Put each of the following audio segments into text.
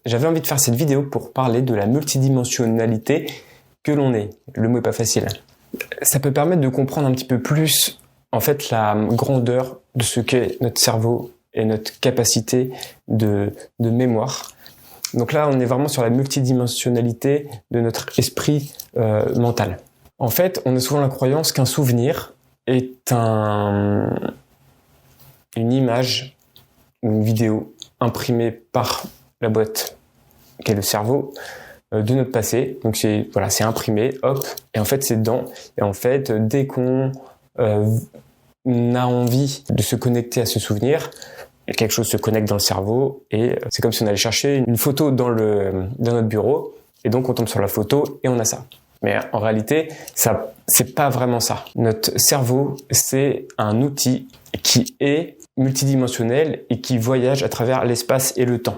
J'avais envie de faire cette vidéo pour parler de la multidimensionnalité que l'on est. Le mot est pas facile. Ça peut permettre de comprendre un petit peu plus, en fait, la grandeur de ce qu'est notre cerveau et notre capacité de mémoire. Donc là, on est vraiment sur la multidimensionnalité de notre esprit mental. En fait, on a souvent la croyance qu'un souvenir est une image ou une vidéo imprimée par la boîte qu'est le cerveau de notre passé. Donc c'est imprimé, hop, et en fait c'est dedans. Et en fait, dès qu'on a envie de se connecter à ce souvenir, quelque chose se connecte dans le cerveau et c'est comme si on allait chercher une photo dans notre bureau et donc on tombe sur la photo et on a ça. Mais en réalité, ça, c'est pas vraiment ça. Notre cerveau, c'est un outil qui est multidimensionnel et qui voyage à travers l'espace et le temps.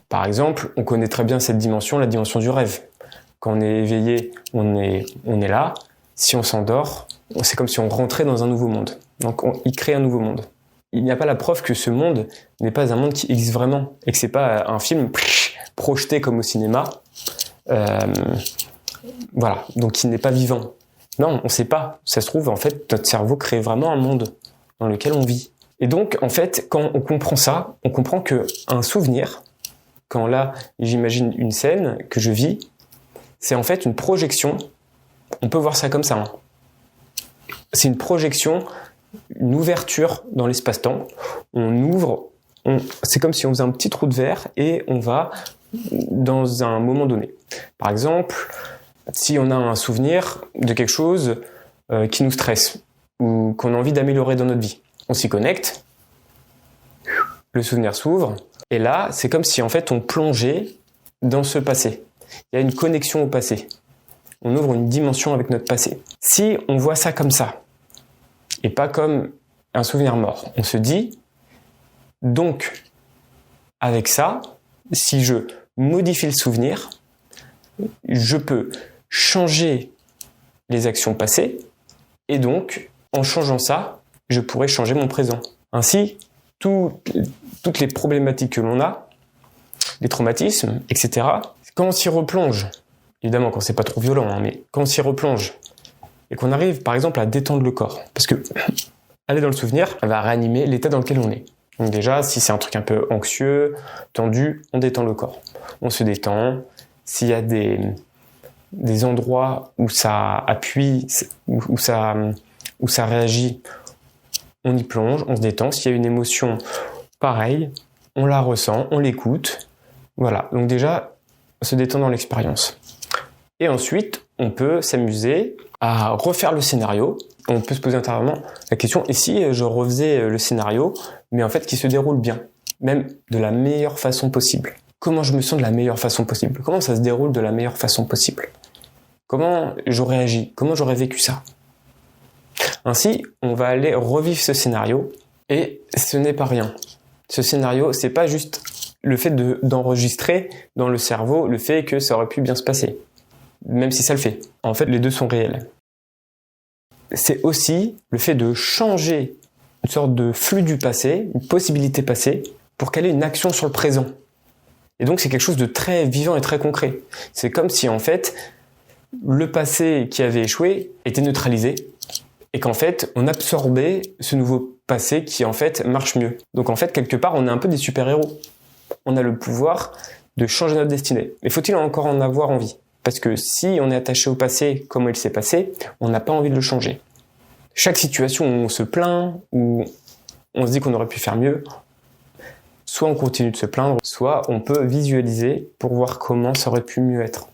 Par exemple, on connaît très bien cette dimension, la dimension du rêve. Quand on est éveillé, on est là. Si on s'endort, c'est comme si on rentrait dans un nouveau monde. Donc, il crée un nouveau monde. Il n'y a pas la preuve que ce monde n'est pas un monde qui existe vraiment et que c'est pas un film projeté comme au cinéma. Voilà, donc il n'est pas vivant. Non, on sait pas. Ça se trouve, en fait, notre cerveau crée vraiment un monde dans lequel on vit. Et donc, en fait, quand on comprend ça, on comprend qu'un souvenir, quand là, j'imagine une scène que je vis, c'est en fait une projection. On peut voir ça comme ça. C'est une projection, une ouverture dans l'espace-temps. On ouvre, c'est comme si on faisait un petit trou de verre et on va dans un moment donné. Par exemple, si on a un souvenir de quelque chose qui nous stresse ou qu'on a envie d'améliorer dans notre vie, on s'y connecte, le souvenir s'ouvre, et là, c'est comme si en fait on plongeait dans ce passé. Il y a une connexion au passé. On ouvre une dimension avec notre passé. Si on voit ça comme ça, et pas comme un souvenir mort, on se dit, donc, avec ça, si je modifie le souvenir, je peux changer les actions passées, et donc, en changeant ça, je pourrais changer mon présent. Ainsi, toutes les problématiques que l'on a, les traumatismes, etc., quand on s'y replonge, évidemment quand c'est pas trop violent, mais quand on s'y replonge, et qu'on arrive par exemple à détendre le corps, parce que aller dans le souvenir va réanimer l'état dans lequel on est. Donc déjà, si c'est un truc un peu anxieux, tendu, on détend le corps. On se détend. S'il y a des endroits où ça appuie, où ça réagit, on y plonge, on se détend. S'il y a une émotion pareille, on la ressent, on l'écoute. Voilà, donc déjà, on se détend dans l'expérience. Et ensuite, on peut s'amuser à refaire le scénario. On peut se poser intérieurement la question, et si je refaisais le scénario, mais en fait qui se déroule bien, même de la meilleure façon possible. Comment je me sens de la meilleure façon possible? Comment ça se déroule de la meilleure façon possible? Comment j'aurais agi? Comment j'aurais vécu ça? Ainsi, on va aller revivre ce scénario, et ce n'est pas rien. Ce scénario, c'est pas juste le fait d'enregistrer dans le cerveau le fait que ça aurait pu bien se passer, même si ça le fait. En fait, les deux sont réels. C'est aussi le fait de changer une sorte de flux du passé, une possibilité passée, pour qu'elle ait une action sur le présent. Et donc c'est quelque chose de très vivant et très concret. C'est comme si en fait, le passé qui avait échoué était neutralisé, et qu'en fait, on absorbait ce nouveau passé qui en fait marche mieux. Donc en fait, quelque part, on est un peu des super-héros. On a le pouvoir de changer notre destinée. Mais faut-il encore en avoir envie? Parce que si on est attaché au passé, comment il s'est passé, on n'a pas envie de le changer. Chaque situation où on se plaint, où on se dit qu'on aurait pu faire mieux, soit on continue de se plaindre, soit on peut visualiser pour voir comment ça aurait pu mieux être.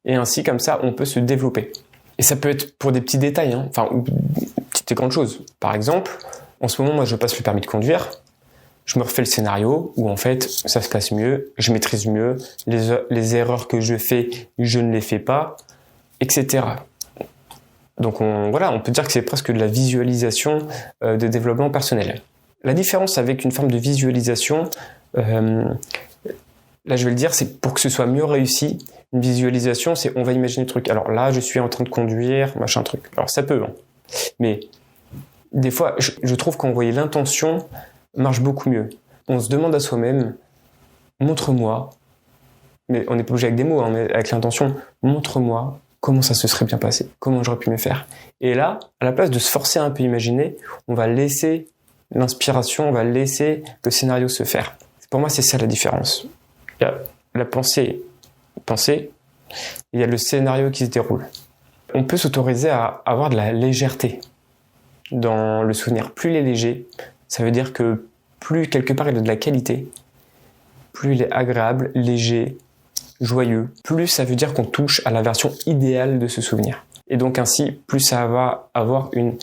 Et ainsi, comme ça, on peut se développer. Et ça peut être pour des petits détails, ou petites et grandes choses. Par exemple, en ce moment, moi, je passe le permis de conduire. Je me refais le scénario où en fait ça se passe mieux, je maîtrise mieux, les erreurs que je fais, je ne les fais pas, etc. Donc on peut dire que c'est presque de la visualisation de développement personnel. La différence avec une forme de visualisation, là je vais le dire, c'est pour que ce soit mieux réussi, une visualisation c'est on va imaginer le truc. Alors là je suis en train de conduire, machin truc. Alors ça peut, mais des fois je trouve qu'envoyer l'intention marche beaucoup mieux. On se demande à soi-même, montre-moi mais on n'est pas obligé avec des mots, hein, mais avec l'intention, montre-moi comment ça se serait bien passé, comment j'aurais pu me faire. Et là, à la place de se forcer à un peu imaginer, on va laisser l'inspiration, on va laisser le scénario se faire. Pour moi, c'est ça la différence. Il y a la pensée, il y a le scénario qui se déroule. On peut s'autoriser à avoir de la légèreté dans le souvenir. Plus il est léger, ça veut dire que plus quelque part il a de la qualité, plus il est agréable, léger, joyeux, plus ça veut dire qu'on touche à la version idéale de ce souvenir. Et donc ainsi, plus ça va avoir une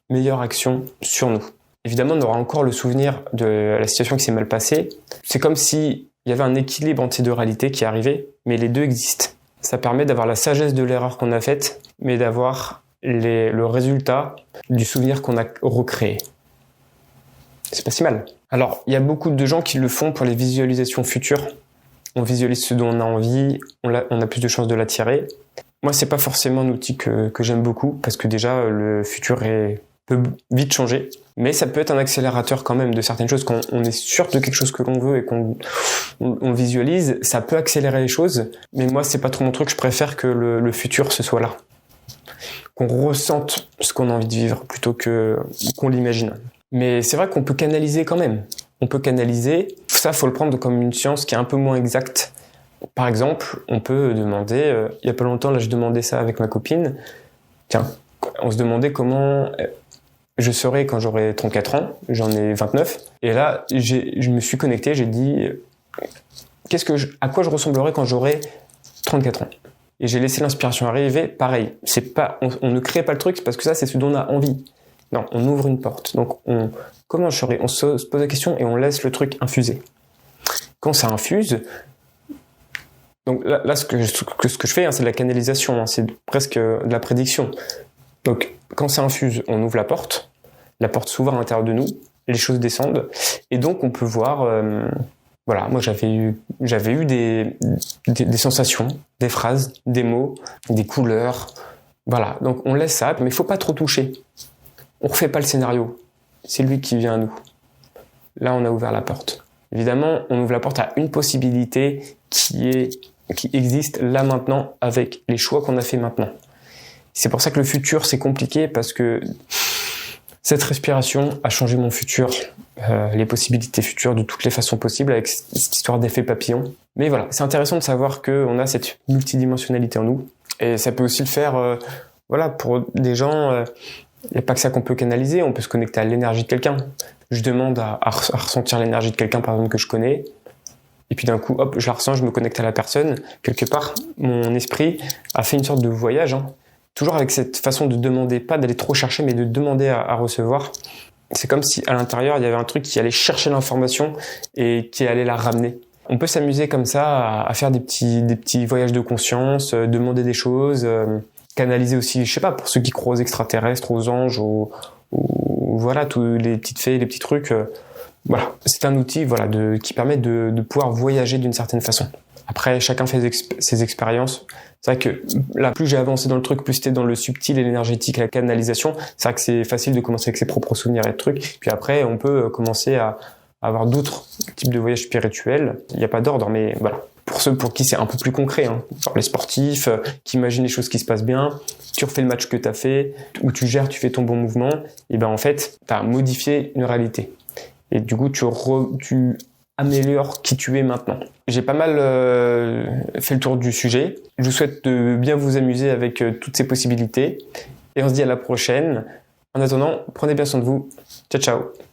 meilleure action sur nous. Évidemment, on aura encore le souvenir de la situation qui s'est mal passée. C'est comme s'il y avait un équilibre entre ces deux réalités qui arrivait, mais les deux existent. Ça permet d'avoir la sagesse de l'erreur qu'on a faite, mais d'avoir le résultat du souvenir qu'on a recréé. C'est pas si mal. Alors, il y a beaucoup de gens qui le font pour les visualisations futures. On visualise ce dont on a envie, on a plus de chances de l'attirer. Moi, c'est pas forcément un outil que j'aime beaucoup, parce que déjà, le futur peut vite changer. Mais ça peut être un accélérateur quand même de certaines choses. Quand on est sûr de quelque chose que l'on veut et qu'on visualise, ça peut accélérer les choses. Mais moi, c'est pas trop mon truc. Je préfère que le futur, ce soit là. Qu'on ressente ce qu'on a envie de vivre plutôt qu'on l'imagine. Mais c'est vrai qu'on peut canaliser quand même. On peut canaliser. Ça, faut le prendre comme une science qui est un peu moins exacte. Par exemple, on peut demander, il y a pas longtemps, là, je demandais ça avec ma copine. Tiens, on se demandait comment je serai quand j'aurai 34 ans. J'en ai 29. Et là, je me suis connecté, j'ai dit, à quoi je ressemblerai quand j'aurai 34 ans? Et j'ai laissé l'inspiration arriver. Pareil, on ne crée pas le truc, c'est parce que ça, c'est ce dont on a envie. Non, on ouvre une porte. Donc, comment je serai? On se pose la question et on laisse le truc infuser. Quand ça infuse, donc là ce que je fais, hein, c'est de la canalisation, hein, c'est presque de la prédiction. Donc, quand ça infuse, on ouvre la porte s'ouvre à l'intérieur de nous, les choses descendent, et donc on peut voir. Voilà, moi j'avais eu des sensations, des phrases, des mots, des couleurs. Voilà, donc on laisse ça, mais il faut pas trop toucher. On refait pas le scénario. C'est lui qui vient à nous. Là, on a ouvert la porte. Évidemment, on ouvre la porte à une possibilité qui existe là maintenant avec les choix qu'on a fait maintenant. C'est pour ça que le futur, c'est compliqué parce que cette respiration a changé mon futur, les possibilités futures de toutes les façons possibles avec cette histoire d'effet papillon. Mais voilà, c'est intéressant de savoir qu'on a cette multidimensionnalité en nous. Et ça peut aussi le faire, pour des gens... Il n'y a pas que ça qu'on peut canaliser, on peut se connecter à l'énergie de quelqu'un. Je demande à ressentir l'énergie de quelqu'un, par exemple, que je connais. Et puis d'un coup, hop, je la ressens, je me connecte à la personne. Quelque part, mon esprit a fait une sorte de voyage. Hein. Toujours avec cette façon de demander, pas d'aller trop chercher, mais de demander à recevoir. C'est comme si à l'intérieur, il y avait un truc qui allait chercher l'information et qui allait la ramener. On peut s'amuser comme ça à faire des petits voyages de conscience, demander des choses... canaliser aussi, je sais pas, pour ceux qui croient aux extraterrestres, aux anges, voilà, tous les petites fées, les petits trucs. Voilà, c'est un outil, qui permet de pouvoir voyager d'une certaine façon. Après, chacun fait ses expériences. C'est vrai que là, plus j'ai avancé dans le truc, plus c'était dans le subtil et l'énergétique, la canalisation. C'est vrai que c'est facile de commencer avec ses propres souvenirs et trucs. Puis après, on peut commencer à avoir d'autres types de voyages spirituels. Il n'y a pas d'ordre, mais voilà. Pour ceux pour qui c'est un peu plus concret, hein. Genre les sportifs qui imaginent les choses qui se passent bien, tu refais le match que tu as fait, où tu gères, tu fais ton bon mouvement, et ben en fait, tu as modifié une réalité. Et du coup, tu améliores qui tu es maintenant. J'ai pas mal fait le tour du sujet. Je vous souhaite de bien vous amuser avec toutes ces possibilités. Et on se dit à la prochaine. En attendant, prenez bien soin de vous. Ciao, ciao.